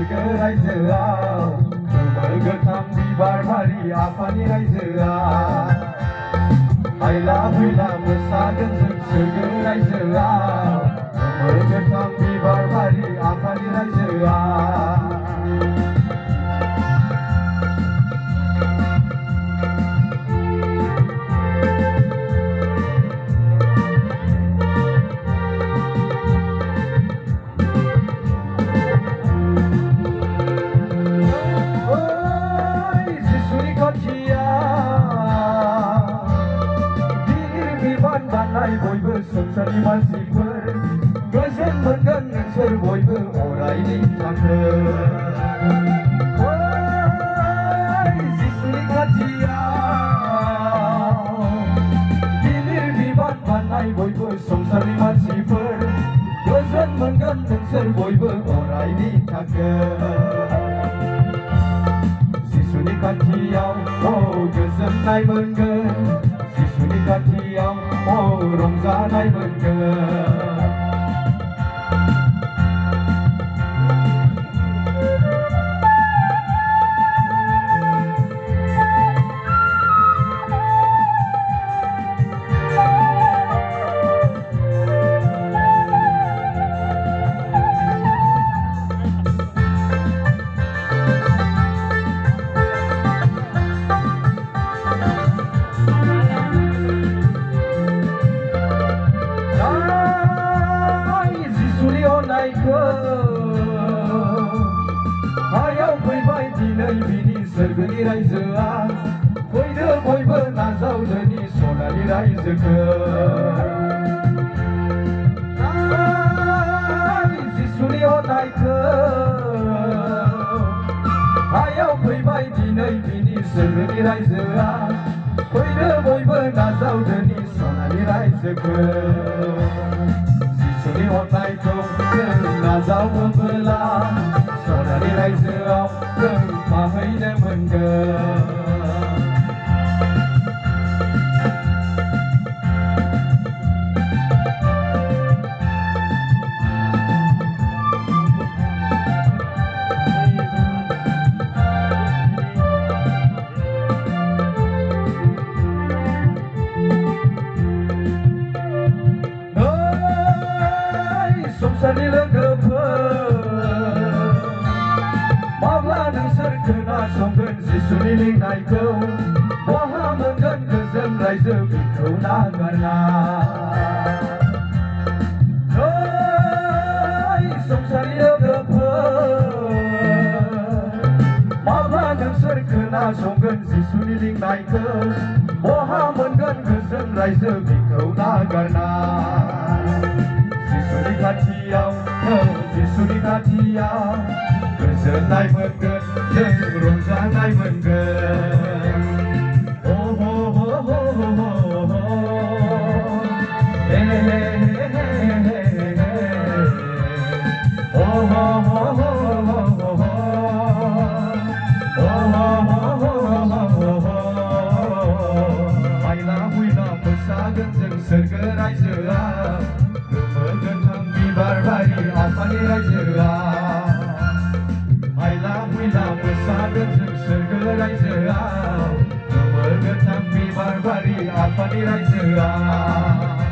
सोरगो रायजोआव गोमो गोथां बिबार बारि आफानि रायजोआव हायला हुइला मोसागोन जों सोरगो रायजोआव गोमो गोथां बिबार बारि आफानि रायजोआव बयबो संसारनि मानसिफोर गोजोन मोनगोन नोंसोर बयबो अरायनि थाखोन जिसुनि खाथियाव गिलिर बिबान बाननाय बयबो संसारनि मानसिफोर गोजोन मोनगोन नोंसोर बयबो अरायनि थाखोन जिसुनि खाथियाव गोजोननाय मोनगोन जिसुनि खाथियाव रंजानाय मोनगोन हायाव फैबाय दिनै बिनि सोरगोनि रायजोआ फैदो बयबो नाजावदोनि सनानि रायजोखौ जिसुनि अननायखौ हायाव फैबाय दिनै बिनि सोरगोनि रायजोआ फैदो बयबो नाजावदोनि सनानि रायजोखौ जिसुनि अननायखौ जों नाजावोब्ला सनानि रायजोआव जों थाहैनो मोनगोन संसारनि लोगोफोर माब्ला नोंसोर खोनासंगोन जिसुनि लिंनायखौ बहा मोनगोन गोजोन रायजो बेखौ नागारना संसारनि लोगोफोर माब्ला नोंसोर खोनासंगोन जिसुनि लिंनायखौ बहा मोनगोन गोजोन रायजो बेखौ नागारना जिसुनि खाथियाव गोजोननाय मोनगोन जों रंजानाय मोनगोन हायला हुइला मोसागोन जों सोरगो रायजोआव गोमो गोथां बिबार बारि आफानि रायजोआव हायला हुइला मोसागोन जों सोरगो रायजोआव गोमो गोथां बिबार बारि आफानि रायजोआव